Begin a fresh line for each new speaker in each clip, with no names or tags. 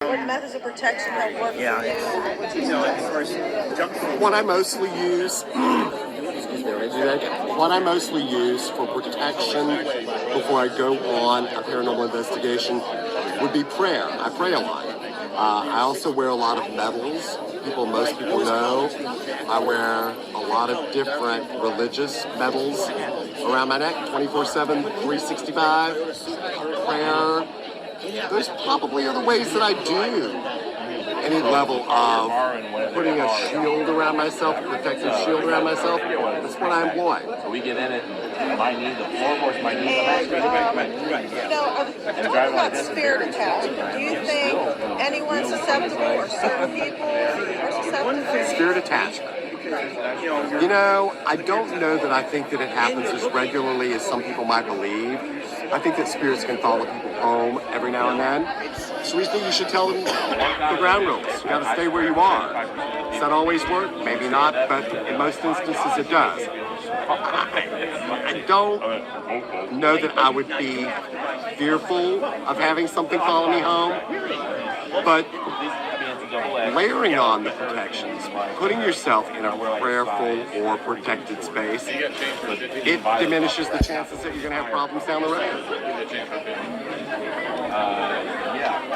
What methods of protection have worked for you?
Of course, junk food.
What I mostly use, what I mostly use for protection before I go on a paranormal investigation would be prayer. I pray a lot. I also wear a lot of medals. Most people know. I wear a lot of different religious medals around my neck, 24/7, 365. Prayer. Those probably are the ways that I do any level of putting a shield around myself, a protective shield around myself. That's what I employ.
So we get in it, and might need the floorboards, might need the
talking about spirit attachment, do you think anyone's susceptible or certain people are susceptible?
Spirit attachment. I don't know that I think that it happens as regularly as some people might believe. I think that spirits can follow people home every now and then. So we think you should tell them the ground rules. You got to stay where you are. Does that always work? Maybe not, but in most instances it does. I don't know that I would be fearful of having something follow me home, but layering on the protections, putting yourself in a prayerful or protected space, it diminishes the chances that you're going to have problems down the road.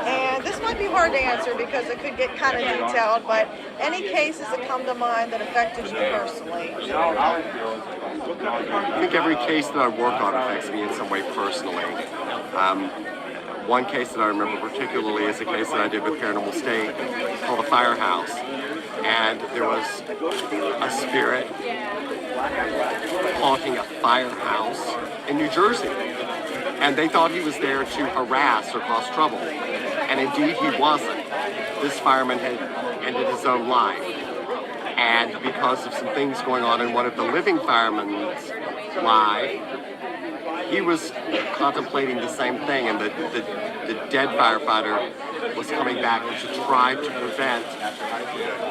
And this might be hard to answer because it could get kind of detailed, but any cases that come to mind that affected you personally?
I think every case that I work on affects me in some way personally. One case that I remember particularly is a case that I did with Paranormal State called the Firehouse. And there was a spirit haunting a firehouse in New Jersey. And they thought he was there to harass or cause trouble. And indeed he wasn't. This fireman had ended his own life. And because of some things going on in one of the living firemen's life, he was contemplating the same thing, and the dead firefighter was coming back to try to prevent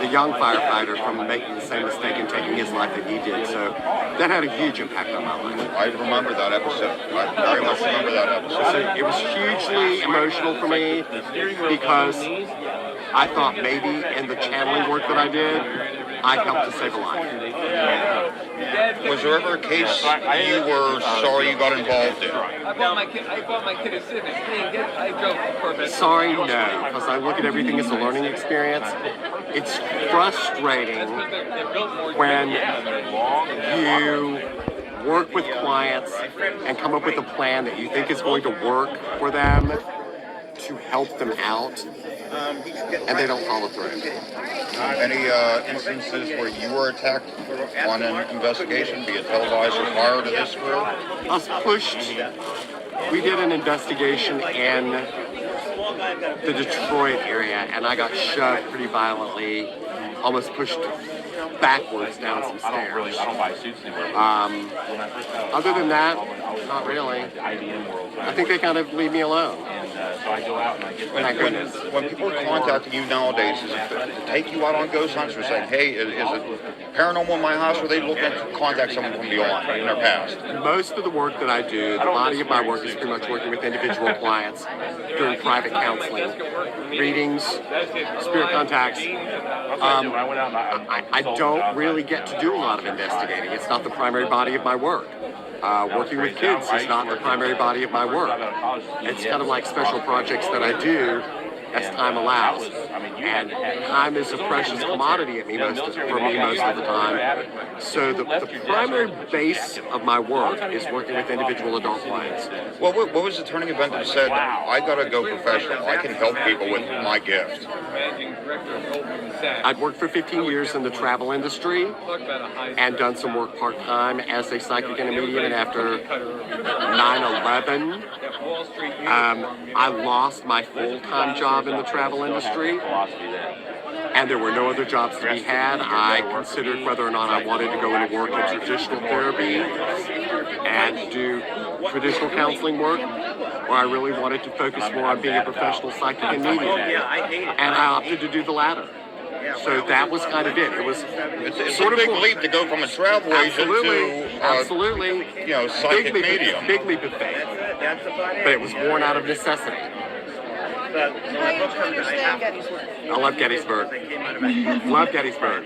the young firefighter from making the same mistake and taking his life that he did. So that had a huge impact on my life.
I remember that episode. I very much remember that episode.
So it was hugely emotional for me because I thought maybe in the channeling work that I did, I helped to save a life.
Was there ever a case you were sorry you got involved in?
I bought my kid a Civic. I drove for a bit.
Sorry, no, because I look at everything as a learning experience. It's frustrating when you work with clients and come up with a plan that you think is going to work for them to help them out, and they don't follow through.
Any instances where you were attacked on an investigation, be it televised or prior to this group?
I was pushed. We did an investigation in the Detroit area, and I got shoved pretty violently, almost pushed backwards down some stairs.
I don't buy suits anymore.
Other than that, not really. I think they kind of leave me alone.
So I go out and I get
When people are contacting you nowadays, is it to take you out on ghost hunts or saying, hey, is it paranormal in my house, or are they looking to contact someone from beyond in their past?
Most of the work that I do, the body of my work is pretty much working with individual clients doing private counseling, readings, spirit contacts. I don't really get to do a lot of investigating. It's not the primary body of my work. Working with kids is not the primary body of my work. It's kind of like special projects that I do as time allows. And time is a precious commodity for me most of the time. So the primary base of my work is working with individual adult clients.
Well, what was the turning event that said, I got to go professional, I can help people with my gift?
I'd worked for 15 years in the travel industry and done some work part-time as a psychic and a medium, and after 9/11, I lost my full-time job in the travel industry, and there were no other jobs to be had. I considered whether or not I wanted to go into work in traditional therapy and do traditional counseling work, or I really wanted to focus more on being a professional psychic and medium, and I opted to do the latter. So that was kind of it. It was
It's sort of a big leap to go from a travel agent to
absolutely,
psychic medium.
Big leap of faith, but it was born out of necessity.
How you enjoying your stay in Gettysburg?
I love Gettysburg. Love Gettysburg.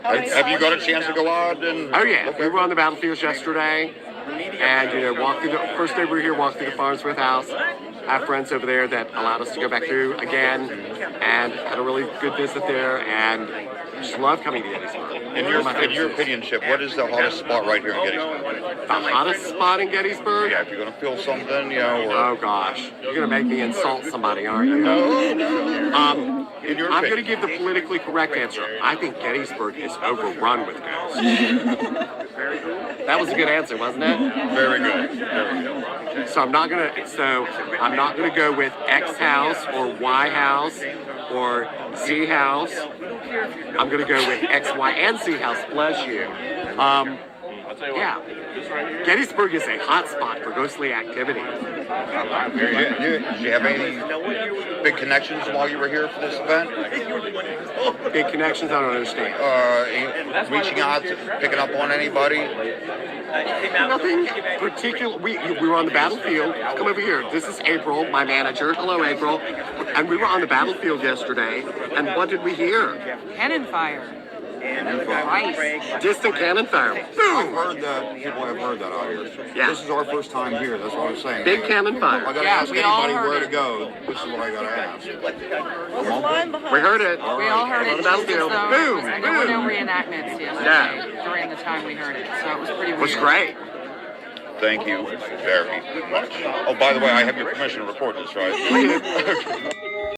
Have you got a chance to go out and?
Oh yeah, we were on the battlefields yesterday, and walked through the first day we were here. Walked through the Farnsworth House. I have friends over there that allowed us to go back through again, and had a really good visit there, and just love coming to Gettysburg.
In your opinion, Chip, what is the hottest spot right here in Gettysburg?
The hottest spot in Gettysburg?
Yeah, if you're gonna feel something, or
Oh gosh, you're gonna make me insult somebody, aren't you?
no. In your
I'm
opinion.
gonna give the politically correct answer. I think Gettysburg is overrun with ghosts. That was a good answer, wasn't it?
Very good. Very good.
So I'm not gonna go with X house or Y house or Z house. I'm gonna go with X, Y, and Z house. Bless you. Yeah. Gettysburg is a hot spot for ghostly activity.
Did you have any big connections while you were here for this event?
Big connections? I don't understand.
Reaching out, picking up on anybody?
Nothing particular. We were on the battlefield. Come over here. This is April, my manager. Hello, April. And we were on the battlefield yesterday. And what did we hear?
Cannon fire. Right.
Distant cannon fire.
I've
Boom!
heard that. People have heard that out here.
Yeah.
This is our first time here. That's what I'm saying.
Big cannon
I
fire.
gotta
Yeah,
ask
we all
anybody
heard
where
it.
to go. This is what I gotta ask.
Was the line behind?
We heard it.
We all heard
On
it
the
just as
battlefield.
though,
Boom!
and there were no
Boom!
reenactments yesterday
Yeah.
during the time we heard it, so it was pretty weird.
It was great.
Thank you very much. Oh, by the way, I have your permission to record this, right?